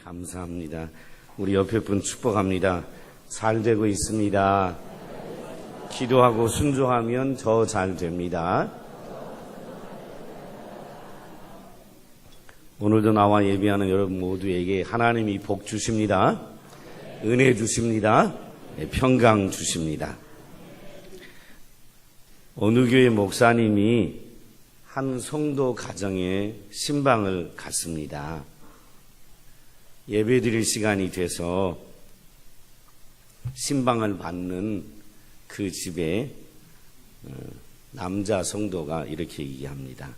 감사합니다. 우리 옆에 분 축복합니다. 잘 되고 있습니다. 기도하고 순종하면 더 잘 됩니다. 오늘도 나와 예배하는 여러분 모두에게 하나님이 복 주십니다. 은혜 주십니다. 평강 주십니다. 어느 교회 목사님이 한 성도 가정에 신방을 갔습니다. 예배드릴 시간이 돼서 신방을 받는 그 집에 남자 성도가 이렇게 얘기합니다.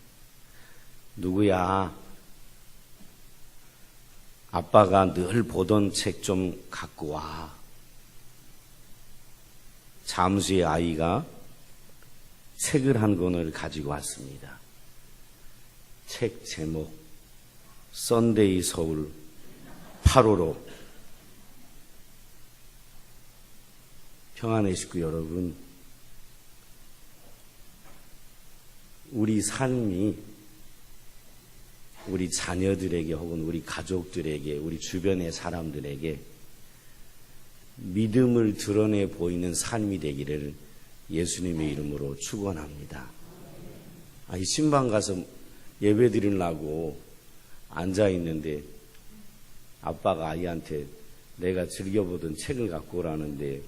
누구야? 아빠가 늘 보던 책 좀 갖고 와. 잠수의 아이가 책을 한 권을 가지고 왔습니다. 책 제목 썬데이 서울 8호로. 평안의 식구 여러분, 우리 삶이 우리 자녀들에게 혹은 우리 가족들에게 우리 주변의 사람들에게 믿음을 드러내 보이는 삶이 되기를 예수님의 이름으로 축원합니다. 이 신방 가서 예배 드리려고 앉아 있는데 아빠가 아이한테 내가 즐겨보던 책을 갖고 오라는데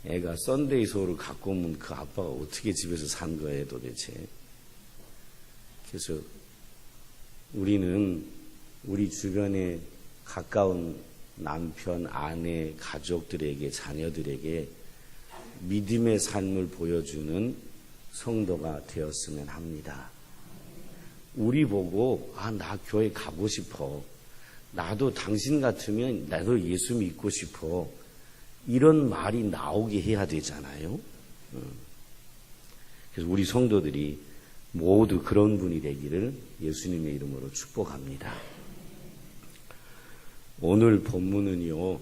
애가 썬데이 서울을 갖고 오면 그 아빠가 어떻게 집에서 산 거예요 도대체. 그래서 우리는 우리 주변에 가까운 남편, 아내, 가족들에게, 자녀들에게 믿음의 삶을 보여주는 성도가 되었으면 합니다. 우리 보고 나 교회 가고 싶어. 나도 당신 같으면 나도 예수 믿고 싶어. 이런 말이 나오게 해야 되잖아요. 그래서 우리 성도들이 모두 그런 분이 되기를 예수님의 이름으로 축복합니다. 오늘 본문은요,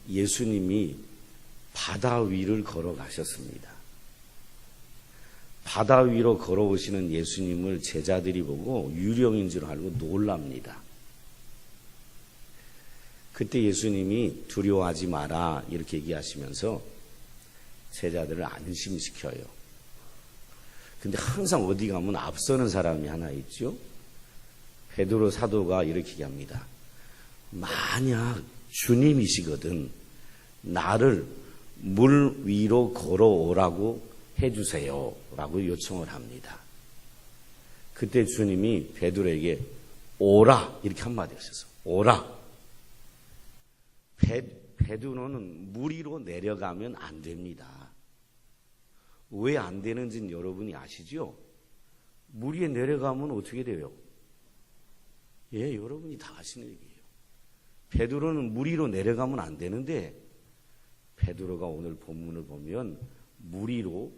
예수님이 바다 위를 걸어가셨습니다. 바다 위로 걸어오시는 예수님을 제자들이 보고 유령인 줄 알고 놀랍니다. 그때 예수님이 두려워하지 마라 이렇게 얘기하시면서 제자들을 안심시켜요. 근데 항상 어디 가면 앞서는 사람이 하나 있죠. 베드로 사도가 이렇게 얘기합니다. 만약 주님이시거든 나를 물 위로 걸어오라고 해주세요 라고 요청을 합니다. 그때 주님이 베드로에게 오라 이렇게 한마디 하셔서 오라. 베드로는 물 위로 내려가면 안 됩니다. 왜 안 되는지는 여러분이 아시죠? 물 위에 내려가면 어떻게 돼요? 예, 여러분이 다 아시는 얘기예요. 베드로는 물 위로 내려가면 안 되는데 베드로가 오늘 본문을 보면 물 위로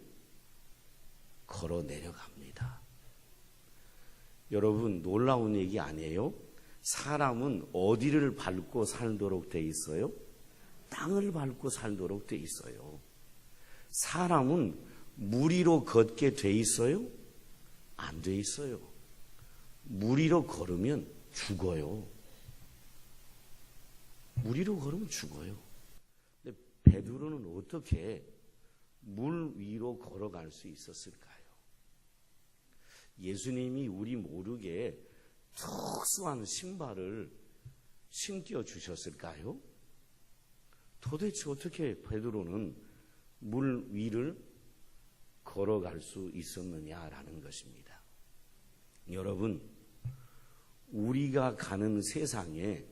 걸어 내려갑니다. 여러분 놀라운 얘기 아니에요? 사람은 어디를 밟고 살도록 돼 있어요? 땅을 밟고 살도록 돼 있어요. 사람은 물 위로 걷게 돼 있어요? 안 돼 있어요. 물 위로 걸으면 죽어요. 물 위로 걸으면 죽어요. 근데 베드로는 어떻게 물 위로 걸어갈 수 있었을까요? 예수님이 우리 모르게 특수한 신발을 신겨 주셨을까요? 도대체 어떻게 베드로는 물 위를 걸어갈 수 있었느냐라는 것입니다. 여러분, 우리가 가는 세상에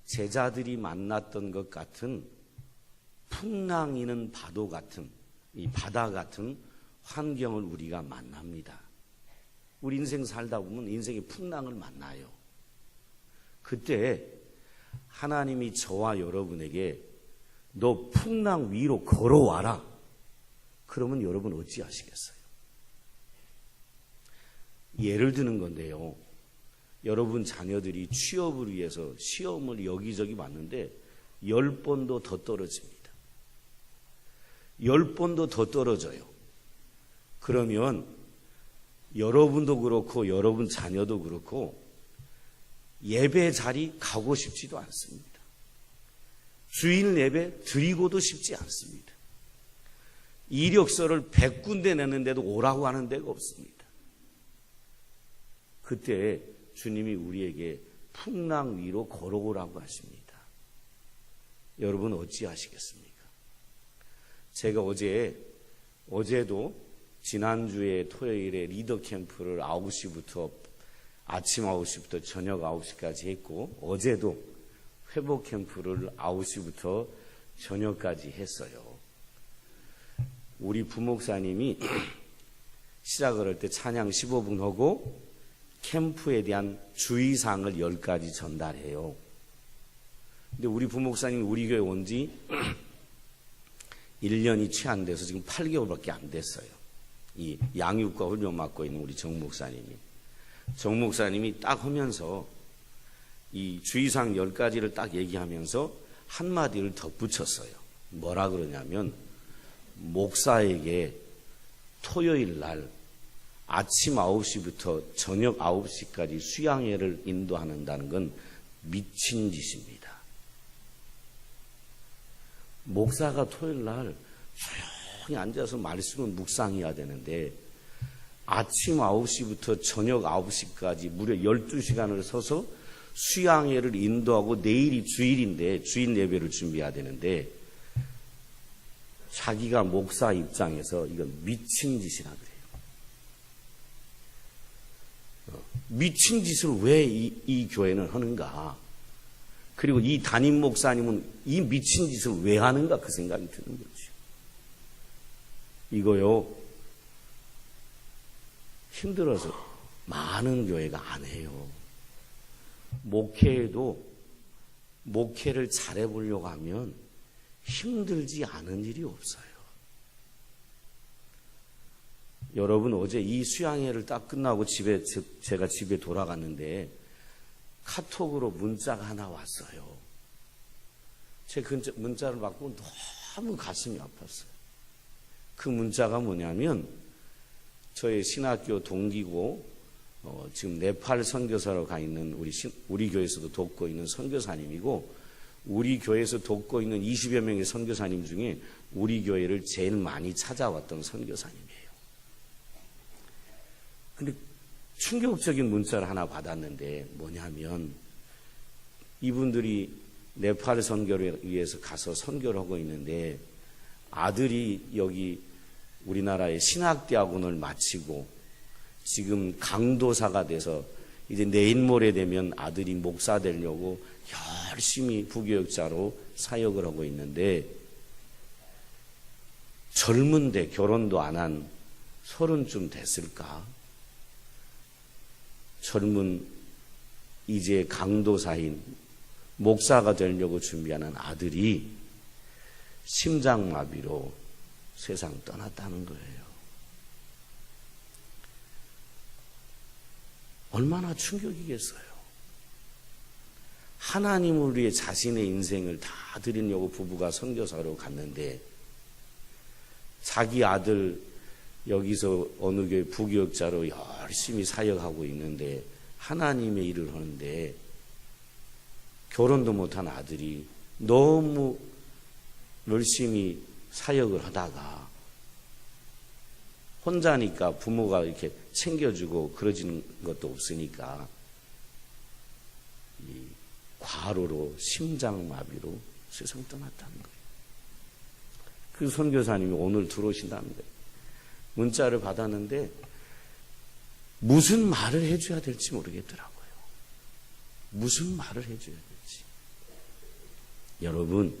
제자들이 만났던 것 같은 풍랑이는 파도 같은 이 바다 같은 환경을 우리가 만납니다. 우리 인생 살다 보면 인생의 풍랑을 만나요. 그때 하나님이 저와 여러분에게 너 풍랑 위로 걸어와라. 그러면 여러분 어찌하시겠어요? 예를 드는 건데요. 여러분 자녀들이 취업을 위해서 시험을 여기저기 봤는데 10번도 더 떨어집니다. 10번도 더 떨어져요. 그러면 여러분도 그렇고 여러분 자녀도 그렇고 예배 자리 가고 싶지도 않습니다. 주일 예배 드리고도 싶지 않습니다. 이력서를 100군데 냈는데도 오라고 하는 데가 없습니다. 그때 주님이 우리에게 풍랑 위로 걸어오라고 하십니다. 여러분 어찌하시겠습니까? 제가 어제도 지난주에 토요일에 리더 캠프를 9시부터 아침 9시부터 저녁 9시까지 했고, 어제도 회복 캠프를 9시부터 저녁까지 했어요. 우리 부목사님이 시작을 할 때 찬양 15분 하고 캠프에 대한 주의사항을 10가지 전달해요. 근데 우리 부목사님이 우리 교회 온 지 1년이 채 안 돼서 지금 8개월밖에 안 됐어요. 이 양육과 훈련 맡고 있는 우리 정 목사님이 딱 하면서 이 주의사항 10가지를 딱 얘기하면서 한마디를 덧붙였어요. 뭐라 그러냐면, 목사에게 토요일 날 아침 9시부터 저녁 9시까지 수양회를 인도한다는 건 미친 짓입니다. 목사가 토요일 날 조용히 앉아서 말씀을 묵상해야 되는데 아침 9시부터 저녁 9시까지 무려 12시간을 서서 수양회를 인도하고 내일이 주일인데 주일 예배를 준비해야 되는데 자기가 목사 입장에서 이건 미친 짓이라 그래요. 미친 짓을 왜 이 교회는 하는가? 그리고 이 담임 목사님은 이 미친 짓을 왜 하는가? 그 생각이 드는 거죠. 이거요, 힘들어서 많은 교회가 안 해요. 목회에도 목회를 잘해보려고 하면 힘들지 않은 일이 없어요. 여러분, 어제 이 수양회를 딱 끝나고 제가 집에 돌아갔는데 카톡으로 문자가 하나 왔어요. 제 문자를 받고 너무 가슴이 아팠어요. 그 문자가 뭐냐면, 저의 신학교 동기고 지금 네팔 선교사로 가 있는 우리 교회에서도 돕고 있는 선교사님이고, 우리 교회에서 돕고 있는 20여 명의 선교사님 중에 우리 교회를 제일 많이 찾아왔던 선교사님이에요. 근데 충격적인 문자를 하나 받았는데, 뭐냐면 이분들이 네팔 선교를 위해서 가서 선교를 하고 있는데, 아들이 여기 우리나라의 신학대학원을 마치고 지금 강도사가 돼서 이제 내일 모레 되면 아들이 목사 되려고 열심히 부교육자로 사역을 하고 있는데, 젊은데 결혼도 안 한 30쯤 됐을까? 젊은 이제 강도사인 목사가 되려고 준비하는 아들이 심장마비로 세상 떠났다는 거예요. 얼마나 충격이겠어요. 하나님을 위해 자신의 인생을 다 드리려고 부부가 선교사로 갔는데, 자기 아들 여기서 어느 교회 부교육자로 열심히 사역하고 있는데, 하나님의 일을 하는데 결혼도 못한 아들이 너무 열심히 사역을 하다가 혼자니까 부모가 이렇게 챙겨주고 그러지는 것도 없으니까 이 과로로 심장마비로 세상 떠났다는 거예요. 그 선교사님이 오늘 들어오신다는 거예요. 문자를 받았는데 무슨 말을 해줘야 될지 모르겠더라고요. 무슨 말을 해줘야 될지. 여러분,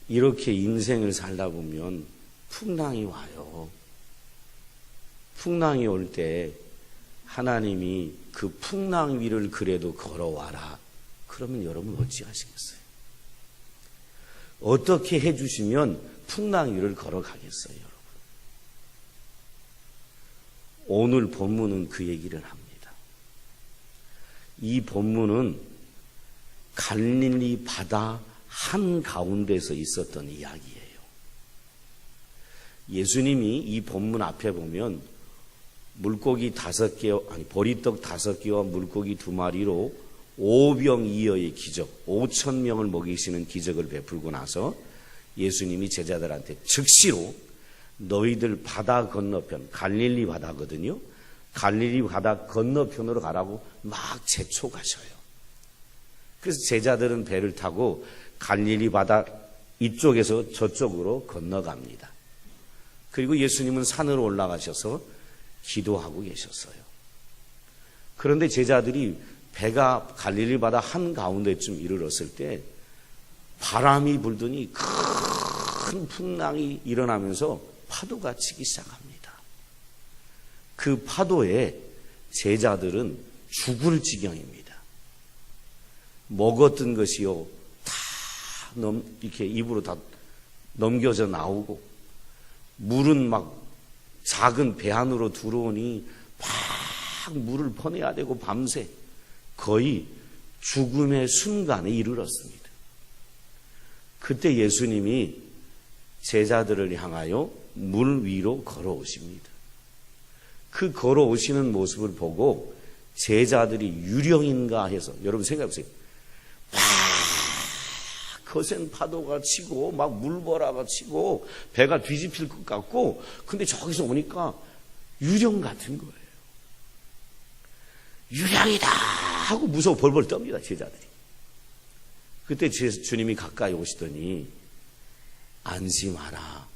이렇게 인생을 살다 보면 풍랑이 와요. 풍랑이 올 때 하나님이 그 풍랑 위를 그래도 걸어와라. 그러면 여러분 어찌하시겠어요? 어떻게 해주시면 풍랑 위를 걸어가겠어요, 여러분? 오늘 본문은 그 얘기를 합니다. 이 본문은 갈릴리 바다 한가운데서 있었던 이야기예요. 예수님이 이 본문 앞에 보면 물고기 5개, 보리떡 5개와 물고기 2마리로 5병2어의 기적, 5,000명을 먹이시는 기적을 베풀고 나서 예수님이 제자들한테 즉시로 너희들 바다 건너편, 갈릴리 바다거든요. 갈릴리 바다 건너편으로 가라고 막 재촉하셔요. 그래서 제자들은 배를 타고 갈릴리 바다 이쪽에서 저쪽으로 건너갑니다. 그리고 예수님은 산으로 올라가셔서 기도하고 계셨어요. 그런데 제자들이 배가 갈릴리 바다 한가운데쯤 이르렀을 때 바람이 불더니 큰 풍랑이 일어나면서 파도가 치기 시작합니다. 그 파도에 제자들은 죽을 지경입니다. 먹었던 것이요 다 이렇게 입으로 다 넘겨져 나오고, 물은 막 작은 배 안으로 들어오니 막 물을 퍼내야 되고 밤새 거의 죽음의 순간에 이르렀습니다. 그때 예수님이 제자들을 향하여 물 위로 걸어오십니다. 그 걸어오시는 모습을 보고 제자들이 유령인가 해서, 여러분 생각해보세요. 막 거센 파도가 치고 막 물보라가 치고 배가 뒤집힐 것 같고, 근데 저기서 오니까 유령 같은 거예요. 유령이다 하고 무서워 벌벌 떱니다, 제자들이. 그때 주님이 가까이 오시더니 안심하라,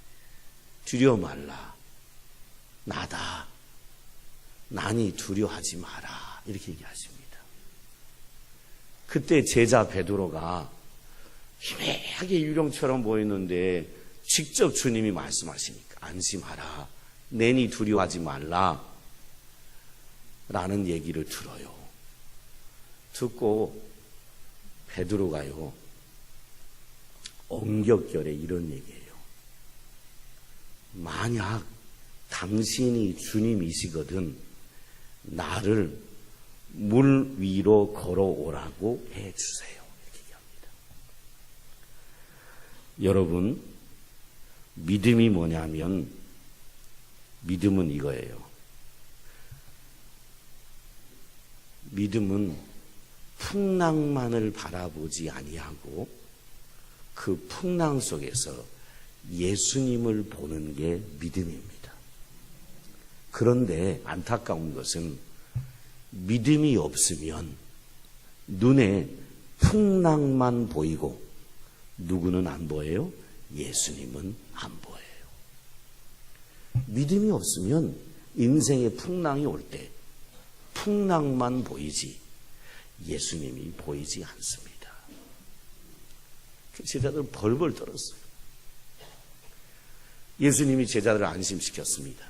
두려워 말라, 나다, 나니 두려워하지 마라, 이렇게 얘기하십니다. 그때 제자 베드로가 희미하게 유령처럼 보이는데 직접 주님이 말씀하시니까 안심하라, 내니 두려워하지 말라 라는 얘기를 들어요. 듣고 베드로가요 엉겹결에 이런 얘기예요. 만약 당신이 주님이시거든 나를 물 위로 걸어오라고 해주세요, 이렇게 얘기합니다. 여러분, 믿음이 뭐냐면, 믿음은 이거예요. 믿음은 풍랑만을 바라보지 아니하고 그 풍랑 속에서 예수님을 보는 게 믿음입니다. 그런데 안타까운 것은 믿음이 없으면 눈에 풍랑만 보이고 누구는 안 보여요? 예수님은 안 보여요. 믿음이 없으면 인생의 풍랑이 올 때 풍랑만 보이지 예수님이 보이지 않습니다. 제자들 벌벌 떨었어요. 예수님이 제자들을 안심시켰습니다.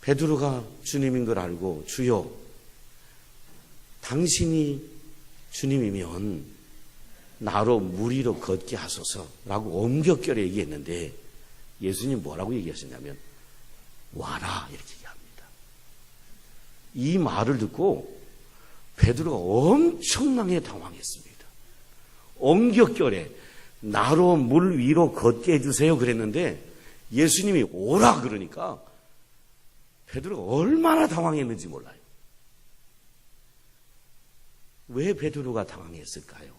베드로가 주님인 걸 알고 주여, 당신이 주님이면 나로 물 위로 걷게 하소서라고 엄격결에 얘기했는데 예수님 뭐라고 얘기하셨냐면 와라, 이렇게 얘기합니다. 이 말을 듣고 베드로가 엄청나게 당황했습니다. 엄격결에 나로 물 위로 걷게 해주세요 그랬는데 예수님이 오라 그러니까 베드로가 얼마나 당황했는지 몰라요. 왜 베드로가 당황했을까요?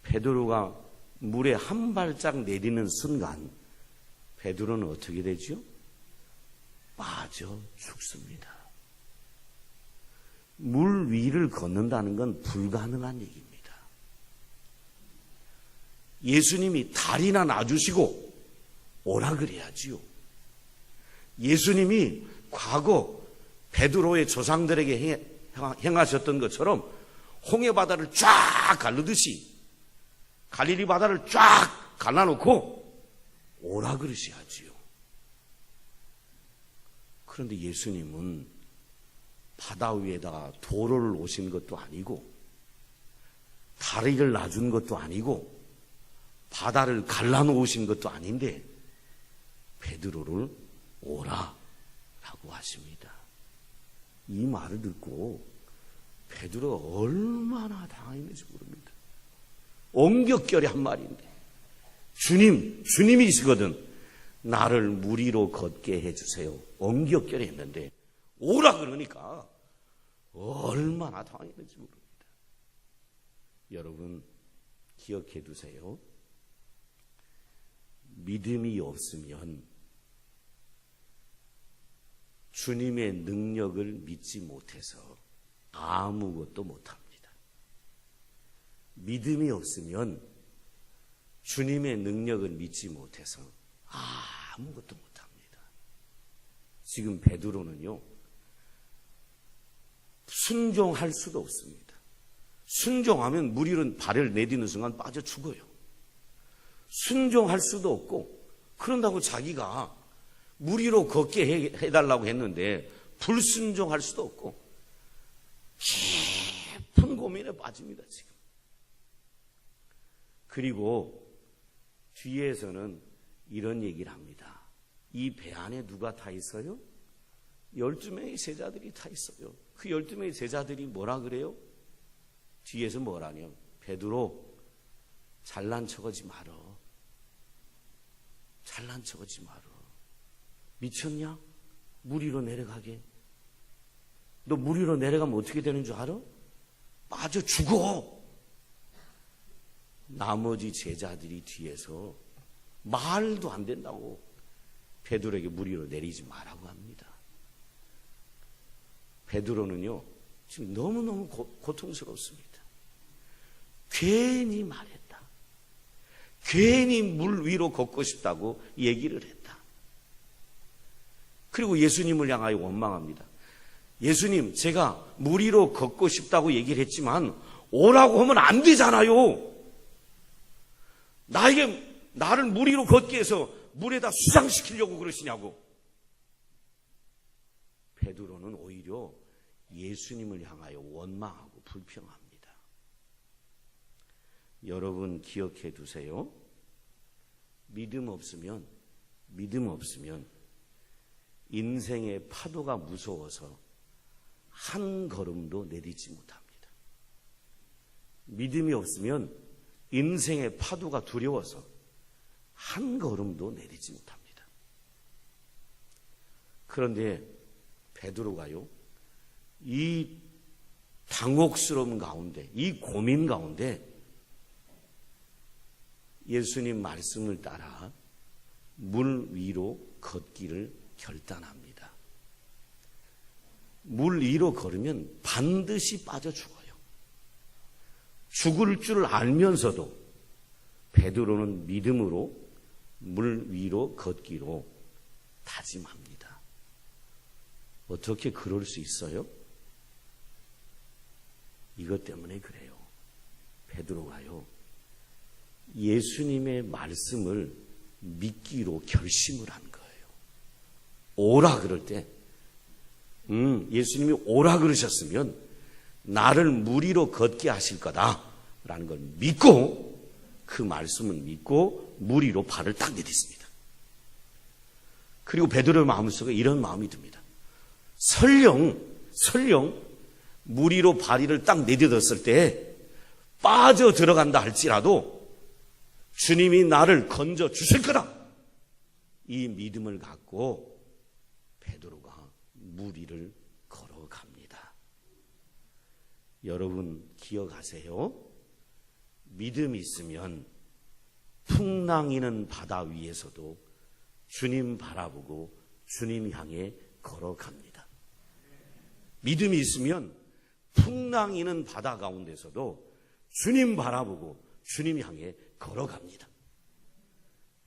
베드로가 물에 한 발짝 내리는 순간 베드로는 어떻게 되죠? 빠져 죽습니다. 물 위를 걷는다는 건 불가능한 얘기입니다. 예수님이 다리나 놔주시고 오라 그래야지요. 예수님이 과거 베드로의 조상들에게 행하셨던 것처럼 홍해 바다를 쫙 가르듯이 갈릴리 바다를 쫙 갈라놓고 오라 그러셔야지요. 그런데 예수님은 바다 위에다가 도로를 오신 것도 아니고 다리를 놔준 것도 아니고 바다를 갈라놓으신 것도 아닌데 베드로를 오라라고 하십니다. 이 말을 듣고 베드로가 얼마나 당했는지 모릅니다. 엄격결에 한 말인데 주님이시거든 나를 물 위로 걷게 해주세요. 엉겹결에 했는데 오라 그러니까 얼마나 당했는지 모릅니다. 여러분 기억해 두세요. 믿음이 없으면 주님의 능력을 믿지 못해서 아무것도 못합니다. 믿음이 없으면 주님의 능력을 믿지 못해서 아무것도 못합니다. 지금 베드로는요, 순종할 수도 없습니다. 순종하면 물 위로 발을 내딛는 순간 빠져 죽어요. 순종할 수도 없고, 그런다고 자기가 물 위로 걷게 해달라고 했는데 불순종할 수도 없고 깊은 고민에 빠집니다 지금. 그리고 뒤에서는 이런 얘기를 합니다. 이 배 안에 누가 타 있어요? 12명의 제자들이 타 있어요. 그 12명의 제자들이 뭐라 그래요? 뒤에서 뭐라냐? 베드로 잘난 척하지 말어. 잘난 척하지 말어. 미쳤냐? 물 위로 내려가게. 너 물 위로 내려가면 어떻게 되는 줄 알아? 빠져 죽어. 나머지 제자들이 뒤에서 말도 안 된다고 베드로에게 물 위로 내리지 말라고 합니다. 베드로는요 지금 너무너무 고통스럽습니다. 괜히 말했다. 괜히 물 위로 걷고 싶다고 얘기를 했다. 그리고 예수님을 향하여 원망합니다. 예수님, 제가 물 위로 걷고 싶다고 얘기를 했지만 오라고 하면 안 되잖아요. 나를 물 위로 걷게 해서 물에다 수장시키려고 그러시냐고. 베드로는 오히려 예수님을 향하여 원망하고 불평합니다. 여러분 기억해 두세요. 믿음 없으면 인생의 파도가 무서워서 한 걸음도 내딛지 못합니다. 믿음이 없으면 인생의 파도가 두려워서 한 걸음도 내딛지 못합니다. 그런데 베드로가요, 이 당혹스러운 가운데, 이 고민 가운데 예수님 말씀을 따라 물 위로 걷기를 결단합니다. 물 위로 걸으면 반드시 빠져 죽어요. 죽을 줄 알면서도 베드로는 믿음으로 물 위로 걷기로 다짐합니다. 어떻게 그럴 수 있어요? 이것 때문에 그래요. 베드로가요, 예수님의 말씀을 믿기로 결심을 한 거예요. 오라 그럴 때, 예수님이 오라 그러셨으면 나를 물 위로 걷게 하실 거다라는 걸 믿고, 그 말씀을 믿고 물 위로 발을 딱 내딛습니다. 그리고 베드로의 마음속에 이런 마음이 듭니다. 설령 물 위로 발을 딱 내딛었을 때 빠져 들어간다 할지라도 주님이 나를 건져 주실 거다. 이 믿음을 갖고 베드로가 물 위를 걸어갑니다. 여러분 기억하세요. 믿음이 있으면 풍랑이는 바다 위에서도 주님 바라보고 주님 향해 걸어갑니다. 믿음이 있으면 풍랑이는 바다 가운데서도 주님 바라보고 주님 향해 걸어갑니다.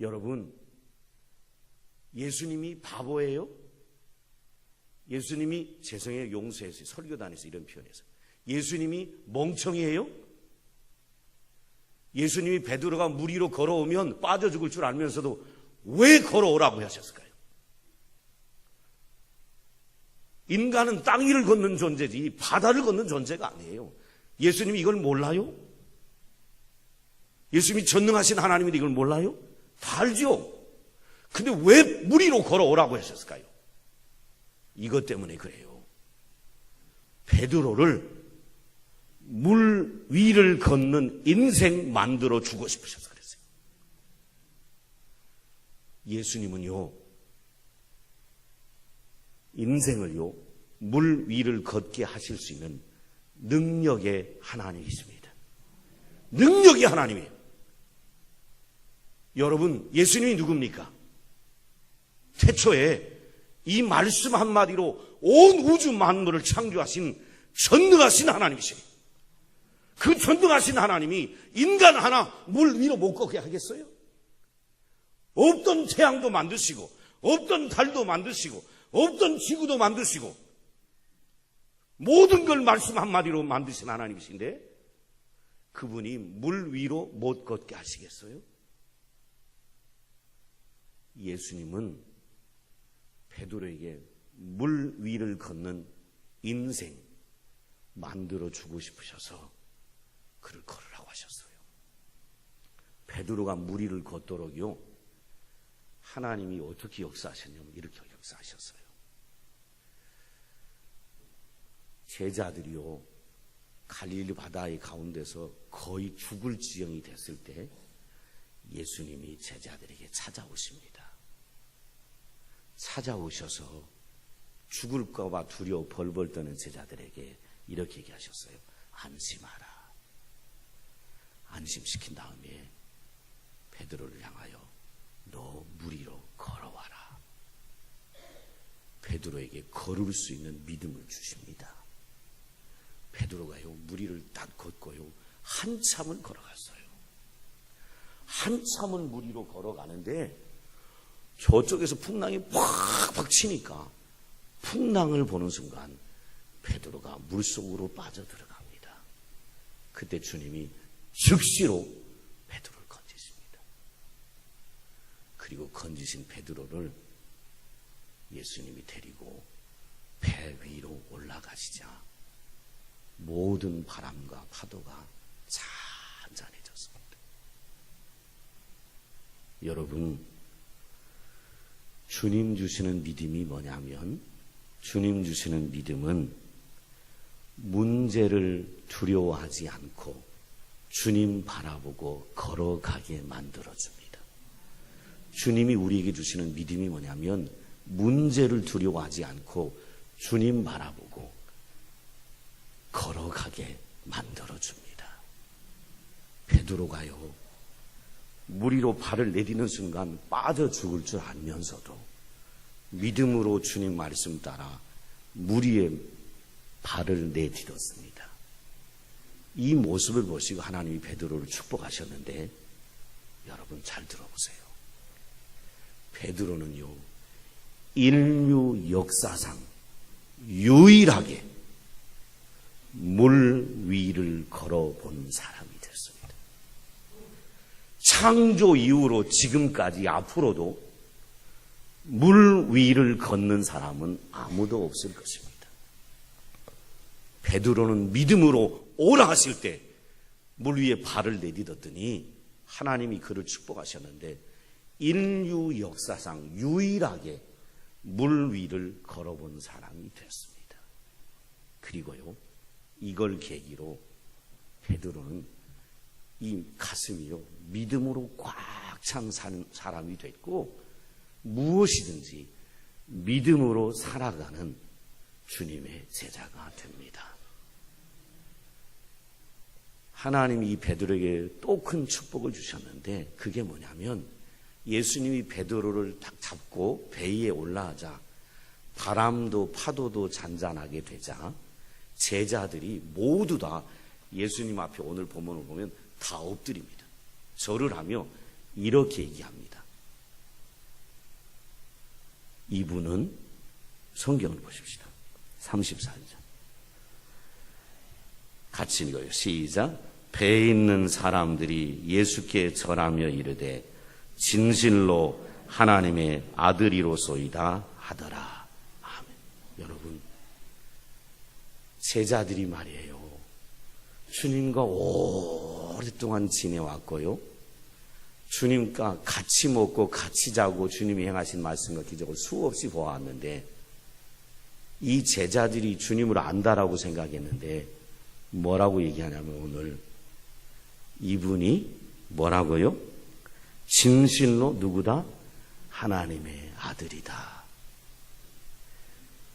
여러분, 예수님이 바보예요? 예수님이 죄송해요, 용서해서 설교단에서 이런 표현해서 예수님이 멍청이에요? 예수님이 베드로가 물 위로 걸어오면 빠져 죽을 줄 알면서도 왜 걸어오라고 하셨을까요? 인간은 땅 위를 걷는 존재지 바다를 걷는 존재가 아니에요. 예수님이 이걸 몰라요? 예수님이 전능하신 하나님인데 이걸 몰라요? 다 알죠? 근데 왜 물 위로 걸어오라고 하셨을까요? 이것 때문에 그래요. 베드로를 물 위를 걷는 인생 만들어 주고 싶으셔서 그랬어요. 예수님은요, 인생을요, 물 위를 걷게 하실 수 있는 능력의 하나님이십니다. 능력의 하나님이에요. 여러분, 예수님이 누굽니까? 태초에 이 말씀 한마디로 온 우주 만물을 창조하신 전능하신 하나님이시에요. 그 전능하신 하나님이 인간 하나 물 위로 못 걷게 하겠어요? 없던 태양도 만드시고, 없던 달도 만드시고, 없던 지구도 만드시고, 모든 걸 말씀 한마디로 만드신 하나님이신데, 그분이 물 위로 못 걷게 하시겠어요? 예수님은 베드로에게 물 위를 걷는 인생 만들어 주고 싶으셔서 그를 걸으라고 하셨어요. 베드로가 물 위를 걷도록요, 하나님이 어떻게 역사하셨냐면 이렇게 역사하셨어요. 제자들이요, 갈릴리 바다의 가운데서 거의 죽을 지경이 됐을 때 예수님이 제자들에게 찾아오십니다. 찾아오셔서 죽을까 봐 두려워 벌벌 떠는 제자들에게 이렇게 얘기하셨어요. 안심하라. 안심시킨 다음에 베드로를 향하여 너 물 위로 걸어와라. 베드로에게 걸을 수 있는 믿음을 주십니다. 베드로가요, 물 위를 딱 걷고요, 한참을 걸어갔어요. 한참을 물 위로 걸어가는데 저쪽에서 풍랑이 팍팍 치니까 풍랑을 보는 순간 베드로가 물속으로 빠져들어갑니다. 그때 주님이 즉시로 베드로를 건지십니다. 그리고 건지신 베드로를 예수님이 데리고 배 위로 올라가시자 모든 바람과 파도가 잔잔해졌습니다. 여러분, 주님 주시는 믿음이 뭐냐면, 주님 주시는 믿음은 문제를 두려워하지 않고 주님 바라보고 걸어가게 만들어줍니다. 주님이 우리에게 주시는 믿음이 뭐냐면 문제를 두려워하지 않고 주님 바라보고 걸어가게 만들어줍니다. 베드로가요, 물 위로 발을 내디는 순간 빠져 죽을 줄 알면서도 믿음으로 주님 말씀 따라 물 위에 발을 내딛었습니다. 이 모습을 보시고 하나님이 베드로를 축복하셨는데, 여러분 잘 들어보세요. 베드로는요, 인류 역사상 유일하게 물 위를 걸어본 사람이 됐습니다. 창조 이후로 지금까지 앞으로도 물 위를 걷는 사람은 아무도 없을 것입니다. 베드로는 믿음으로 오라 하실 때 물 위에 발을 내딛었더니 하나님이 그를 축복하셨는데, 인류 역사상 유일하게 물 위를 걸어본 사람이 됐습니다. 그리고요, 이걸 계기로 베드로는 이 가슴이요, 믿음으로 꽉 찬 사람이 됐고, 무엇이든지 믿음으로 살아가는 주님의 제자가 됩니다. 하나님이 이 베드로에게 또 큰 축복을 주셨는데, 그게 뭐냐면 예수님이 베드로를 딱 잡고 배 위에 올라가자 바람도 파도도 잔잔하게 되자 제자들이 모두 다 예수님 앞에 오늘 본문을 보면 다 엎드립니다. 절을 하며 이렇게 얘기합니다. 이분은, 성경을 보십시다. 34절 같이 읽어요. 시작. 배에 있는 사람들이 예수께 절하며 이르되 진실로 하나님의 아들이로소이다 하더라. 아멘. 여러분, 제자들이 말이에요, 주님과 오랫동안 지내왔고요, 주님과 같이 먹고 같이 자고 주님이 행하신 말씀과 기적을 수없이 보아왔는데, 이 제자들이 주님을 안다라고 생각했는데 뭐라고 얘기하냐면, 오늘 이분이 뭐라고요? 진실로 누구다? 하나님의 아들이다.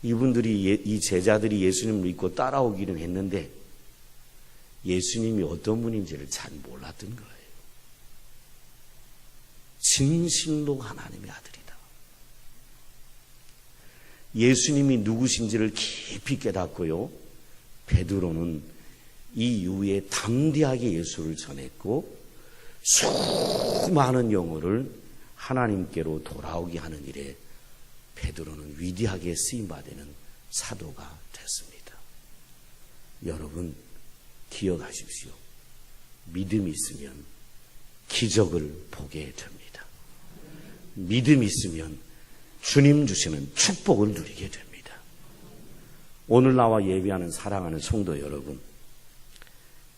이분들이 이 제자들이 예수님을 믿고 따라오기는 했는데 예수님이 어떤 분인지를 잘 몰랐던 거예요. 진실로 하나님의 아들이다. 예수님이 누구신지를 깊이 깨닫고요. 베드로는 이 이후에 담대하게 예수를 전했고 수많은 영혼을 하나님께로 돌아오게 하는 일에 베드로는 위대하게 쓰임받는 사도가 됐습니다. 여러분 기억하십시오. 믿음이 있으면 기적을 보게 됩니다. 믿음이 있으면 주님 주시는 축복을 누리게 됩니다. 오늘 나와 예배하는 사랑하는 성도 여러분,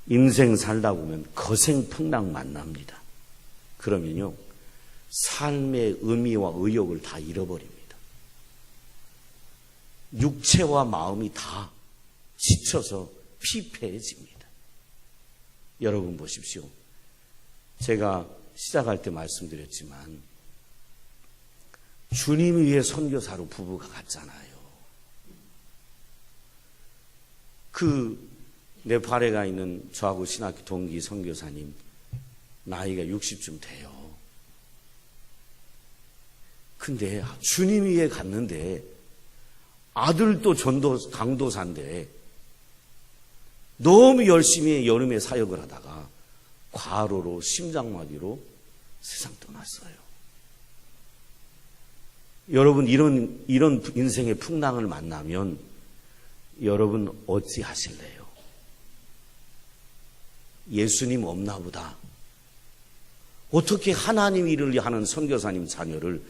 인생 살다 보면 거생풍랑 만납니다. 그러면요 삶의 의미와 의욕을 다 잃어버립니다. 육체와 마음이 다 지쳐서 피폐해집니다. 여러분 보십시오. 제가 시작할 때 말씀드렸지만 주님 위해 선교사로 부부가 갔잖아요. 그 네팔에 가 있는 저하고 신학교 동기 선교사님 나이가 60쯤 돼요. 근데 주님 위해 갔는데 아들도 강도사인데 너무 열심히 여름에 사역을 하다가 과로로 심장마비로 세상 떠났어요. 여러분 이런 인생의 풍랑을 만나면 여러분 어찌 하실래요? 예수님 없나 보다. 어떻게 하나님 일을 하는 선교사님 자녀를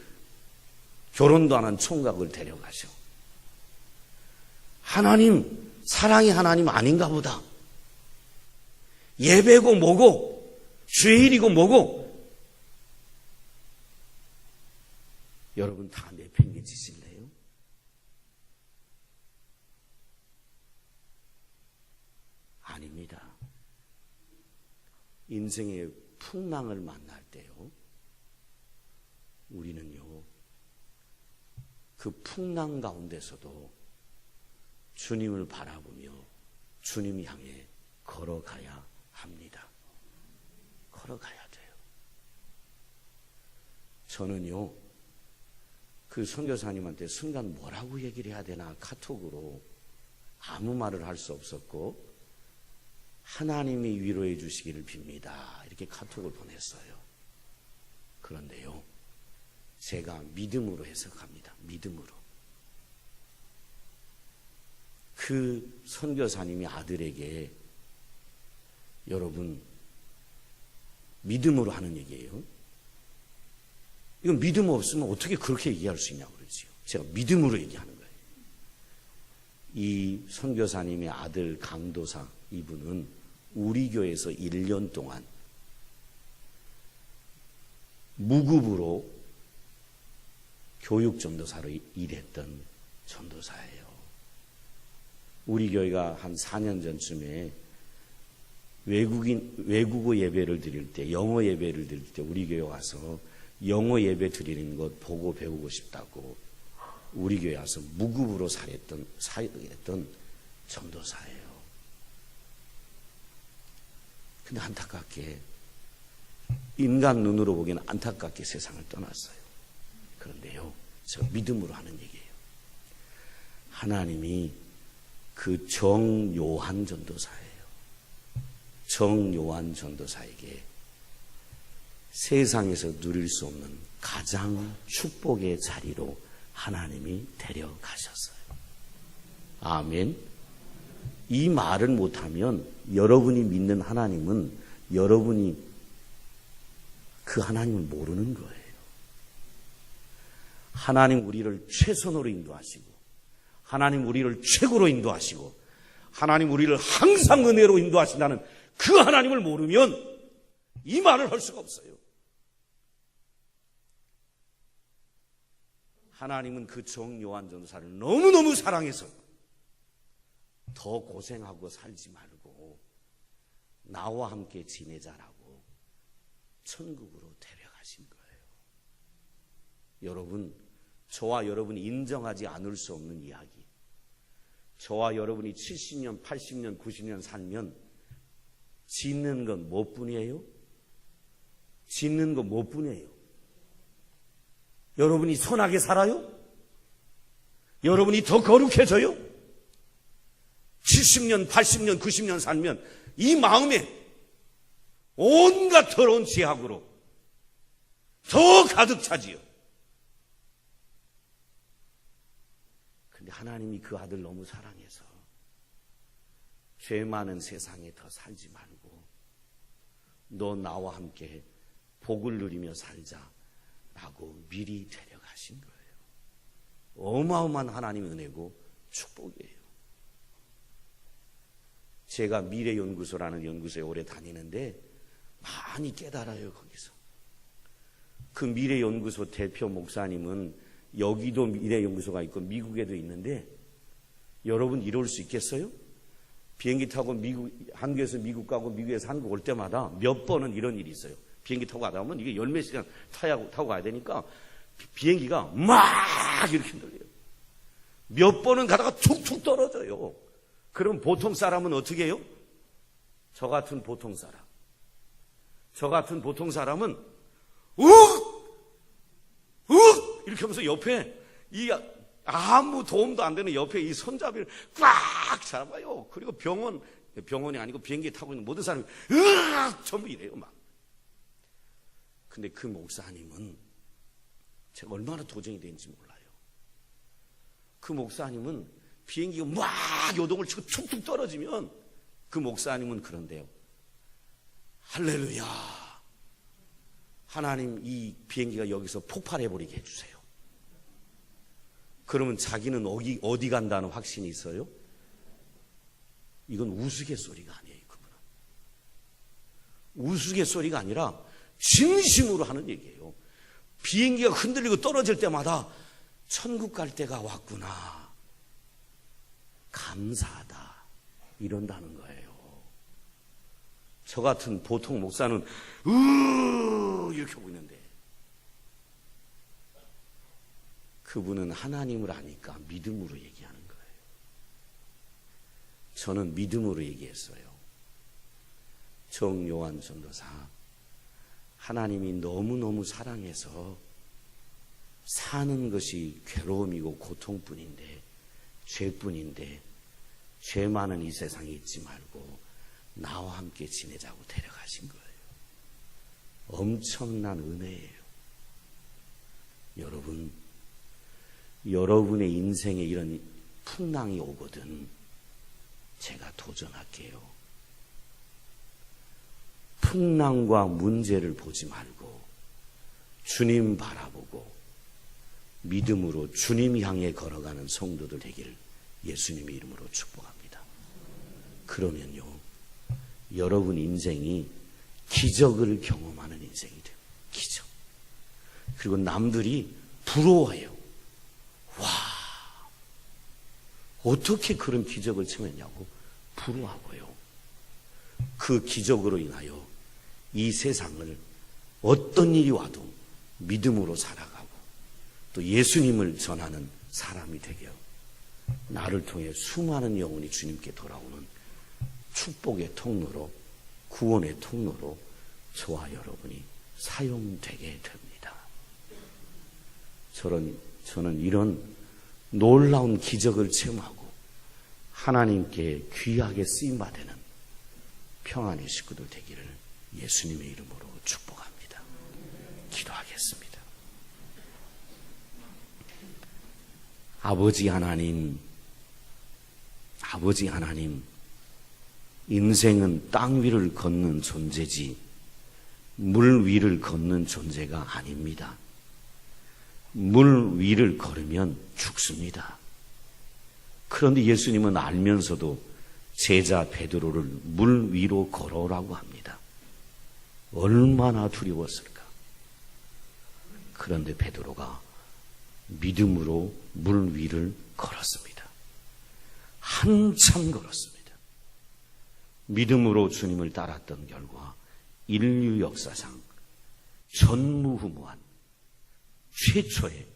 결혼도 안 한 총각을 데려가셔? 하나님, 사랑의 하나님 아닌가 보다. 예배고 뭐고 주일이고 뭐고 여러분 다 내팽개치실래요? 아닙니다. 인생의 풍랑을 만날 때요, 우리는요 그 풍랑 가운데서도 주님을 바라보며 주님 향해 걸어가야 합니다. 걸어가야 돼요. 저는요 그 선교사님한테 순간 뭐라고 얘기를 해야 되나 카톡으로 아무 말을 할 수 없었고 하나님이 위로해 주시기를 빕니다. 이렇게 카톡을 보냈어요. 그런데요 제가 믿음으로 해석합니다. 믿음으로. 그 선교사님이 아들에게 여러분 믿음으로 하는 얘기예요. 이건 믿음 없으면 어떻게 그렇게 얘기할 수 있냐고 그러지요. 제가 믿음으로 얘기하는 거예요. 이 선교사님의 아들 강도사 이분은 우리 교회에서 1년 동안 무급으로 교육 전도사로 일했던 전도사예요. 우리 교회가 한 4년 전쯤에 외국어 예배를 드릴 때, 영어 예배를 드릴 때 우리 교회 와서 영어 예배 드리는 것 보고 배우고 싶다고 우리 교회 와서 무급으로 사역했던 전도사예요. 근데 안타깝게 인간 눈으로 보기에는 안타깝게 세상을 떠났어요. 그런데요 제가 믿음으로 하는 얘기예요. 하나님이 그 정요한 전도사예요. 정요한 전도사에게 세상에서 누릴 수 없는 가장 축복의 자리로 하나님이 데려가셨어요. 아멘. 이 말을 못하면 여러분이 믿는 하나님은 여러분이 그 하나님을 모르는 거예요. 하나님 우리를 최선으로 인도하시고 하나님 우리를 최고로 인도하시고 하나님 우리를 항상 은혜로 인도하신다는 그 하나님을 모르면 이 말을 할 수가 없어요. 하나님은 그 정요한 전도사를 너무너무 사랑해서 더 고생하고 살지 말고 나와 함께 지내자라고 천국으로 데려가신 거예요. 여러분, 저와 여러분이 인정하지 않을 수 없는 이야기. 저와 여러분이 70년, 80년, 90년 살면 짓는 건 뭐뿐이에요? 짓는 건 뭐뿐이에요? 여러분이 선하게 살아요? 여러분이 더 거룩해져요? 70년, 80년, 90년 살면 이 마음에 온갖 더러운 죄악으로 더 가득 차지요. 근데 하나님이 그 아들 너무 사랑해서 죄 많은 세상에 더 살지 말고 너 나와 함께 복을 누리며 살자라고 미리 데려가신 거예요. 어마어마한 하나님의 은혜고 축복이에요. 제가 미래연구소라는 연구소에 오래 다니는데 많이 깨달아요. 거기서 그 미래연구소 대표 목사님은 여기도 미래연구소가 있고 미국에도 있는데 여러분 이럴 수 있겠어요? 비행기 타고 한국에서 미국 가고 미국에서 한국 올 때마다 몇 번은 이런 일이 있어요. 비행기 타고 가다 보면 이게 열몇 시간 타고 가야 되니까 비행기가 막 이렇게 흔들려요. 몇 번은 가다가 툭툭 떨어져요. 그럼 보통 사람은 어떻게 해요? 저 같은 보통 사람은 이렇게 하면서 옆에 아무 도움도 안 되는 옆에 이 손잡이를 꽉 잡아요. 그리고 병원이 아니고 비행기 타고 있는 모든 사람이 전부 이래요 막. 근데 그 목사님은 제가 얼마나 도전이 되는지 몰라요. 그 목사님은 비행기가 막 요동을 치고 툭툭 떨어지면 그 목사님은 그런데요. 할렐루야. 하나님 이 비행기가 여기서 폭발해버리게 해주세요. 그러면 자기는 어디 간다는 확신이 있어요? 이건 우스갯소리가 아니에요. 그분은 우스갯소리가 아니라 진심으로 하는 얘기예요. 비행기가 흔들리고 떨어질 때마다 천국 갈 때가 왔구나, 감사하다, 이런다는 거예요. 저 같은 보통 목사는 이렇게 하고 있는데 그분은 하나님을 아니까 믿음으로 얘기하는 거예요. 저는 믿음으로 얘기했어요. 정요한 전도사, 하나님이 너무너무 사랑해서 사는 것이 괴로움이고 고통뿐인데, 죄뿐인데, 죄 많은 이 세상에 있지 말고 나와 함께 지내자고 데려가신 거예요. 엄청난 은혜예요. 여러분, 여러분의 인생에 이런 풍랑이 오거든 제가 도전할게요. 풍랑과 문제를 보지 말고 주님 바라보고 믿음으로 주님 향해 걸어가는 성도들 되기를 예수님의 이름으로 축복합니다. 그러면요, 여러분 인생이 기적을 경험하는 인생이 돼요. 기적. 그리고 남들이 부러워해요. 와, 어떻게 그런 기적을 체험했냐고 부러워하고요. 그 기적으로 인하여 이 세상을 어떤 일이 와도 믿음으로 살아가고 또 예수님을 전하는 사람이 되게요. 나를 통해 수많은 영혼이 주님께 돌아오는 축복의 통로로, 구원의 통로로 저와 여러분이 사용되게 됩니다. 저는 이런 놀라운 기적을 체험하고 하나님께 귀하게 쓰임받는 평안의 식구들 되기를 예수님의 이름으로 축복합니다. 기도하겠습니다. 아버지 하나님, 인생은 땅 위를 걷는 존재지 물 위를 걷는 존재가 아닙니다. 물 위를 걸으면 죽습니다. 그런데 예수님은 알면서도 제자 베드로를 물 위로 걸어오라고 합니다. 얼마나 두려웠을까. 그런데 베드로가 믿음으로 물 위를 걸었습니다. 한참 걸었습니다. 믿음으로 주님을 따랐던 결과 인류 역사상 전무후무한 최초의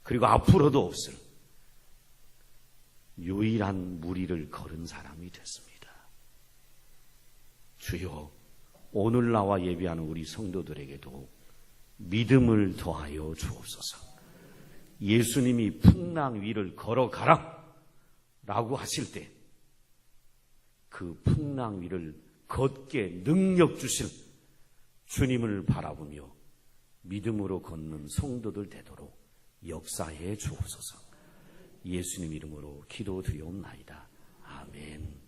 그리고 앞으로도 없을 유일한 무리를 걸은 사람이 됐습니다. 주여, 오늘 나와 예배하는 우리 성도들에게도 믿음을 더하여 주옵소서. 예수님이 풍랑 위를 걸어가라 라고 하실 때 그 풍랑 위를 걷게 능력 주실 주님을 바라보며 믿음으로 걷는 성도들 되도록 역사해 주옵소서. 예수님 이름으로 기도드리옵나이다. 아멘.